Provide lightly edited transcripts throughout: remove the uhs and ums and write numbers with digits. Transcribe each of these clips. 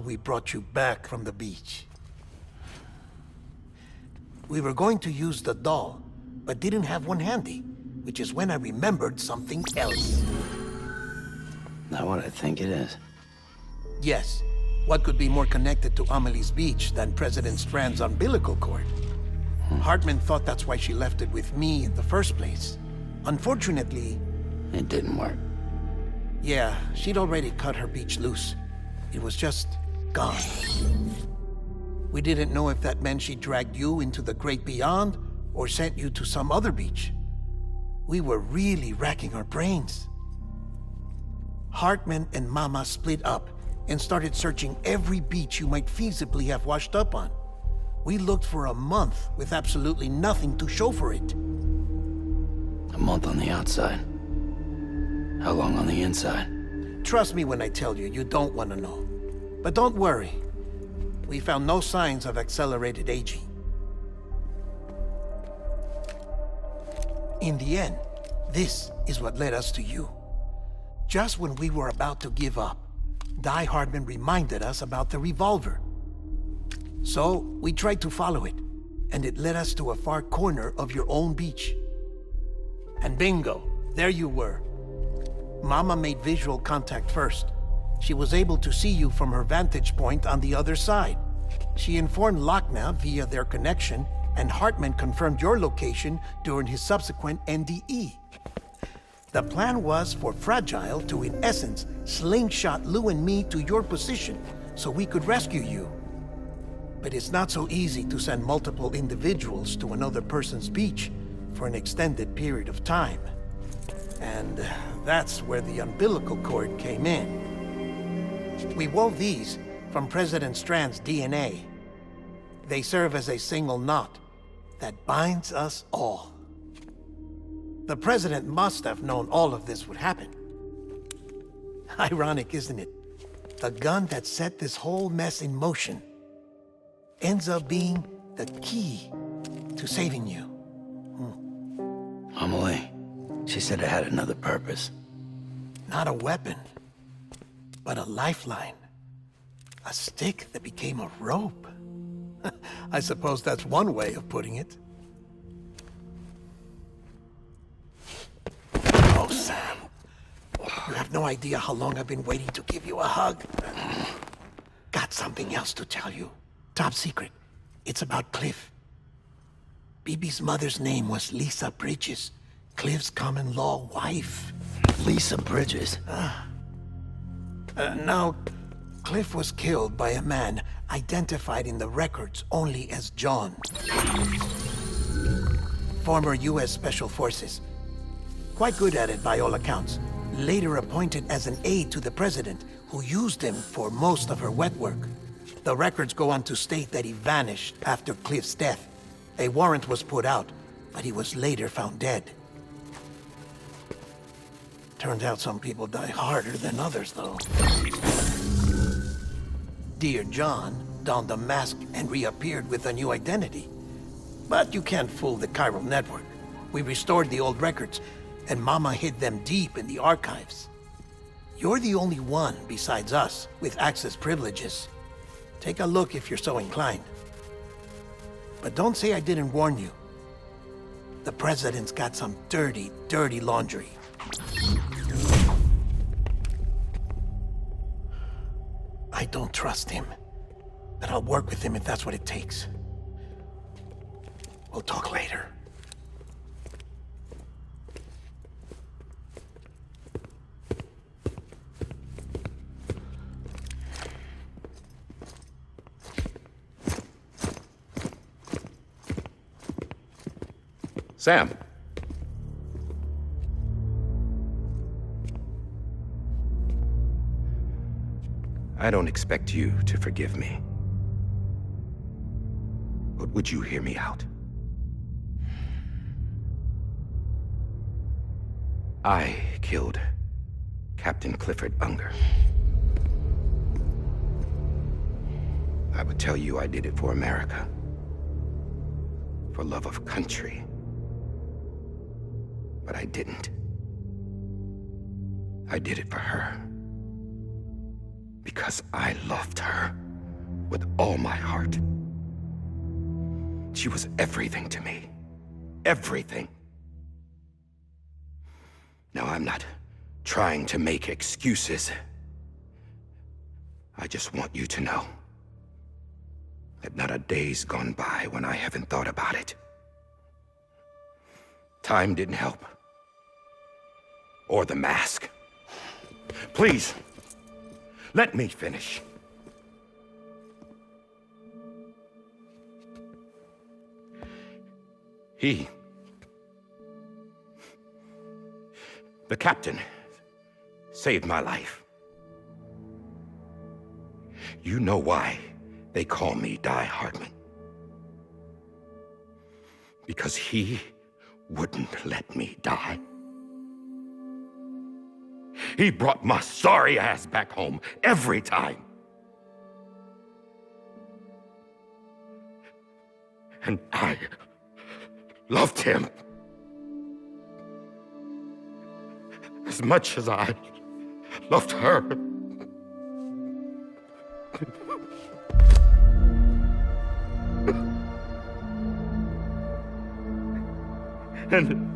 we brought you back from the beach. We were going to use the doll, but didn't have one handy, which is when I remembered something else. Not what I think it is. Yes. What could be more connected to Amelie's beach than President Strand's umbilical cord? Hartman thought that's why she left it with me in the first place. Unfortunately... It didn't work. Yeah, she'd already cut her beach loose. It was just gone. We didn't know if that meant she dragged you into the great beyond, or sent you to some other beach. We were really racking our brains. Hartman and Mama split up and started searching every beach you might feasibly have washed up on. We looked for a month with absolutely nothing to show for it. A month on the outside. How long on the inside? Trust me when I tell you, you don't want to know. But don't worry. We found no signs of accelerated aging. In the end, this is what led us to you. Just when we were about to give up, Die Hardman reminded us about the revolver. So, we tried to follow it, and it led us to a far corner of your own beach. And bingo, there you were. Mama made visual contact first. She was able to see you from her vantage point on the other side. She informed Lockne via their connection, and Hartman confirmed your location during his subsequent NDE. The plan was for Fragile to, in essence, slingshot Lou and me to your position so we could rescue you. But it's not so easy to send multiple individuals to another person's beach for an extended period of time. And that's where the umbilical cord came in. We wove these from President Strand's DNA. They serve as a single knot that binds us all. The President must have known all of this would happen. Ironic, isn't it? The gun that set this whole mess in motion ends up being the key to saving you. Amelie, she said it had another purpose. Not a weapon, but a lifeline. A stick that became a rope. I suppose that's one way of putting it. Oh, Sam. You have no idea how long I've been waiting to give you a hug. Got something else to tell you. Top secret. It's about Cliff. BB's mother's name was Lisa Bridges, Cliff's common-law wife. Lisa Bridges? Now, Cliff was killed by a man identified in the records only as John. Former U.S. Special Forces. Quite good at it by all accounts. Later appointed as an aide to the president, who used him for most of her wet work. The records go on to state that he vanished after Cliff's death. A warrant was put out, but he was later found dead. Turns out some people die harder than others, though. Dear John donned a mask and reappeared with a new identity. But you can't fool the chiral network. We restored the old records, and Mama hid them deep in the archives. You're the only one, besides us, with access privileges. Take a look if you're so inclined. But don't say I didn't warn you. The president's got some dirty, dirty laundry. I don't trust him, but I'll work with him if that's what it takes. We'll talk later. Sam. I don't expect you to forgive me. But would you hear me out? I killed Captain Clifford Unger. I would tell you I did it for America. For love of country. But I didn't. I did it for her. Because I loved her. with all my heart. She was everything to me. Everything. Now, I'm not trying to make excuses. I just want you to know that not a day's gone by when I haven't thought about it. Time didn't help. Or the mask. Please, let me finish. The captain, saved my life. You know why they call me Die Hardman. Because he wouldn't let me die. He brought my sorry ass back home every time. And I loved him as much as I loved her. And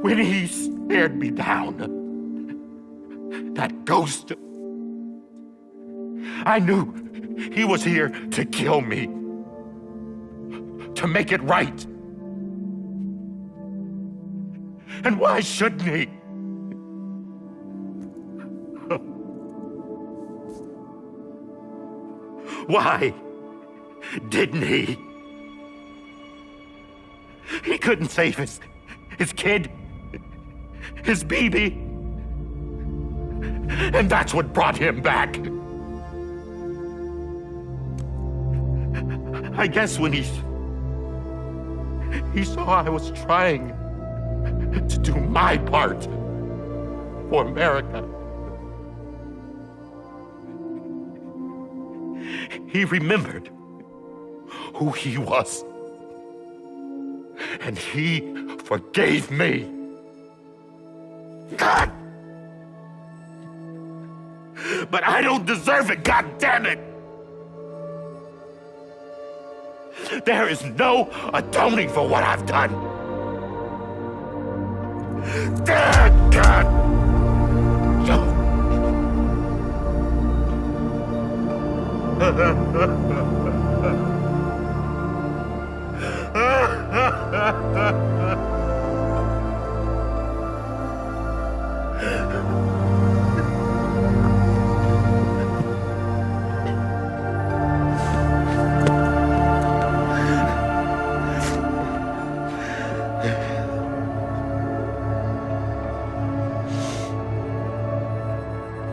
when he stared me down, that ghost, I knew he was here to kill me, to make it right. And why shouldn't he? Why didn't he? He couldn't save his kid, his baby. And that's what brought him back. I guess when he saw I was trying to do my part for America, he remembered who he was. And he forgave me. God! But I don't deserve it, God damn it! There is no atoning for what I've done. God!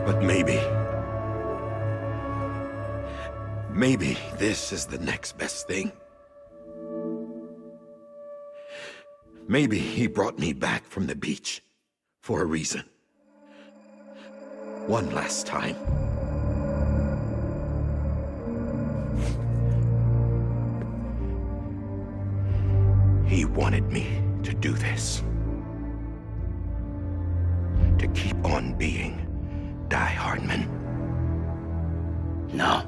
But maybe this is the next best thing. Maybe he brought me back from the beach for a reason. One last time. He wanted me to do this. To keep on being Die Hardman. No,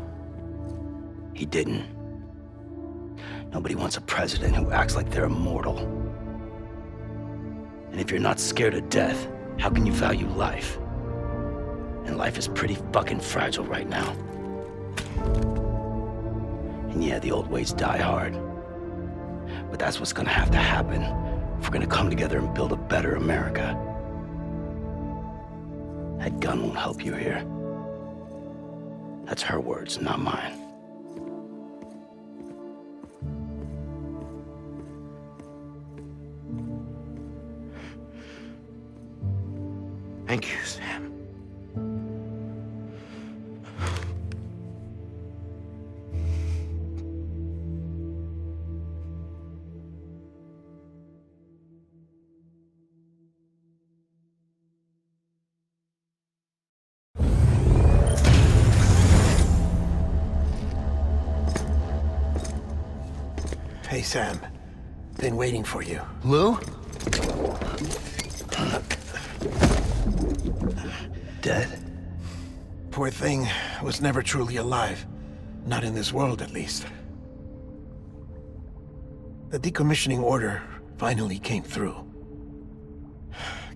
he didn't. Nobody wants a president who acts like they're immortal. And if you're not scared of death, how can you value life? And life is pretty fucking fragile right now. And yeah, the old ways die hard. But that's what's gonna have to happen if we're gonna come together and build a better America. That gun won't help you here. That's her words, not mine. Thank you, Sam. Hey, Sam. Been waiting for you. Lou? Dead? Poor thing was never truly alive. Not in this world, at least. The decommissioning order finally came through.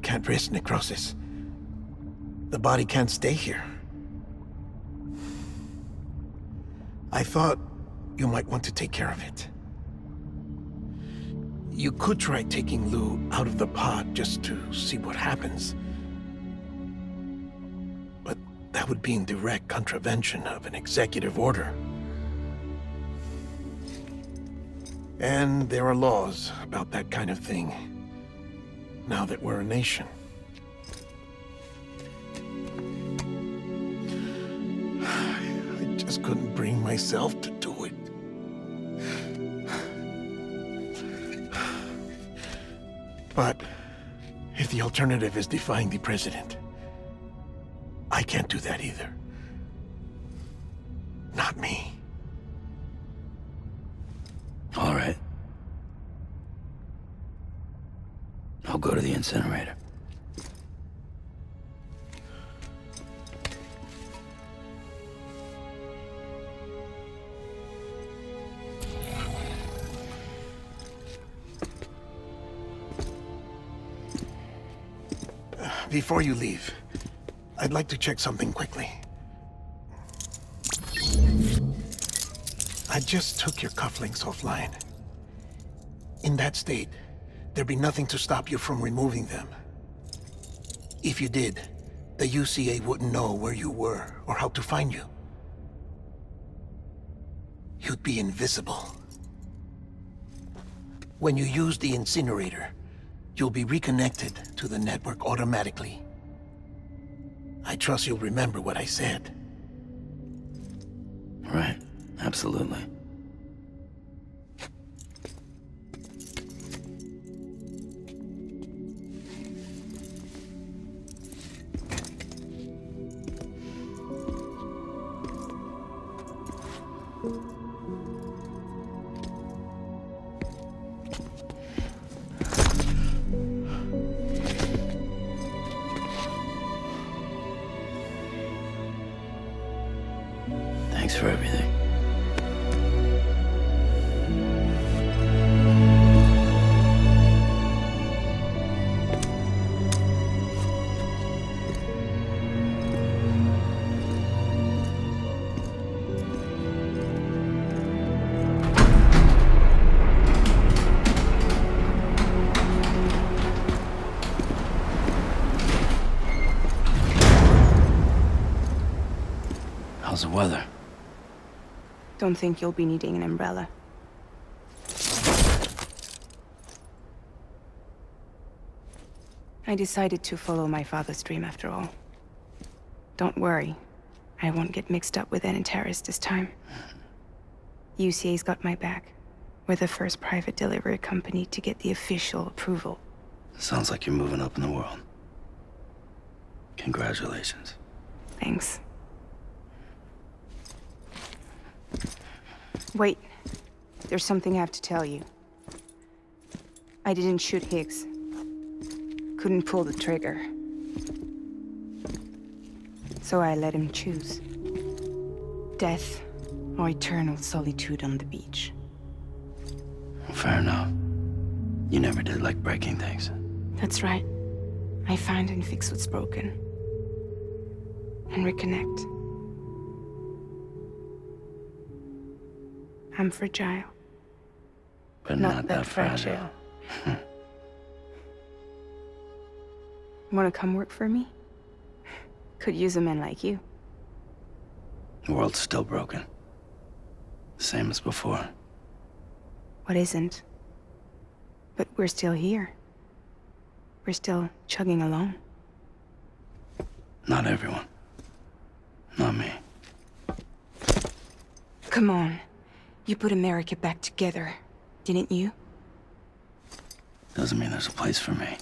Can't risk necrosis. The body can't stay here. I thought you might want to take care of it. You could try taking Lou out of the pod just to see what happens. But that would be in direct contravention of an executive order. And there are laws about that kind of thing, now that we're a nation. I just couldn't bring myself to do it. But if the alternative is defying the president, I can't do that either. Not me. All right. I'll go to the incinerator. Before you leave, I'd like to check something quickly. I just took your cufflinks offline. In that state, there'd be nothing to stop you from removing them. If you did, the UCA wouldn't know where you were or how to find you. You'd be invisible. When you use the incinerator, you'll be reconnected to the network automatically. I trust you'll remember what I said. Right. Absolutely. Thanks for everything. How's the weather? Don't think you'll be needing an umbrella. I decided to follow my father's dream after all. Don't worry. I won't get mixed up with any terrorists this time. UCA's got my back. We're the first private delivery company to get the official approval. Sounds like you're moving up in the world. Congratulations. Thanks. Wait. There's something I have to tell you. I didn't shoot Higgs. Couldn't pull the trigger. So I let him choose. Death or eternal solitude on the beach. Fair enough. You never did like breaking things. That's right. I find and fix what's broken. And reconnect. I'm fragile. But not that fragile. Wanna come work for me? Could use a man like you. The world's still broken. Same as before. What isn't? But we're still here. We're still chugging along. Not everyone. Not me. Come on. You put America back together, didn't you? Doesn't mean there's a place for me.